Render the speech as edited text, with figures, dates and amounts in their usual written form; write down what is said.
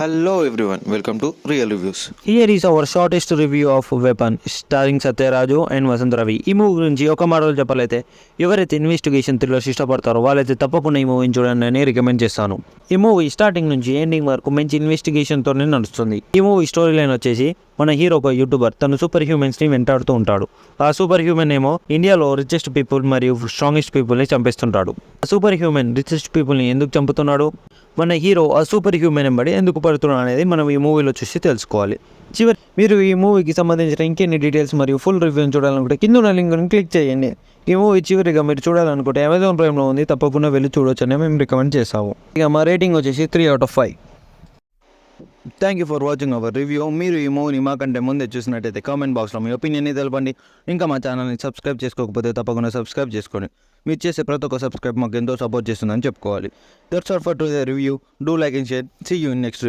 Hello everyone, welcome to Real Reviews. Here is our shortest review of Weapon starring Satyaraju and Vasant Ravi. ఈ movie గురించి ఒక మాటలో చెప్పాలైతే ఎవరైతే investigation thrillers ఇష్టపడతారో వాళ్ళైతే తప్పకుండా ఈ మూవీని చూడండి అని రికమెండ్ చేస్తాను. ఈ మూవీ స్టార్టింగ్ నుంచి ఎండింగ్ వరకు మంచి ఇన్వెస్టిగేషన్తోనే నడుస్తుంది. ఈ మూవీ స్టోరీ లైన్ వచ్చేసి మన హీరో ఒక యూట్యూబర్ తను సూపర్ హ్యూమన్స్ని వెంటాడుతూ ఉంటాడు. ఆ సూపర్ హ్యూమన్ ఏమో ఇండియాలో రిచెస్ట్ పీపుల్ మరియు స్ట్రాంగెస్ట్ పీపుల్ని చంపేస్తుంటాడు. ఆ సూపర్ హ్యూమన్ రిచెస్ట్ పీపుల్ని ఎందుకు చంపుతున్నాడు, మన హీరో ఆ సూపర్ హ్యూమన్ ఎంబడి ఎందుకు పడుతున్నాడు అనేది మనం ఈ మూవీలో చూసి తెలుసుకోవాలి. మీరు ఈ మూవీకి సంబంధించిన ఇంకెన్ని డీటెయిల్స్ మరియు ఫుల్ రివ్యూని చూడాలనుకుంటే కింద ఉన్న లింక్ని క్లిక్ చేయండి. ఈ మూవీ చివరిగా మీరు చూడాలనుకుంటే అమెజాన్ ప్రైమ్లో ఉంది, తప్పకుండా వెళ్ళి చూడొచ్చు అని మేము రికమెండ్ చేస్తాము. ఇక మా రేటింగ్ వచ్చేసి 3/5. Thank you for watching our review. మీరు ఈ మూవీని మాకంటే ముందే చూసినట్టయితే కామెంట్ బాక్స్లో మీ ఒపీనియన్ని తెలపండి. ఇంకా మా ఛానల్ని సబ్స్క్రైబ్ చేసుకోకపోతే తప్పకుండా సబ్స్క్రైబ్ చేసుకోండి. మీరు చేసే ప్రతి ఒక్క సబ్స్క్రైబ్ మాకు ఎంతో సపోర్ట్ చేస్తుందని చెప్పుకోవాలి. That's all for today review. Do like and share. See you in next review.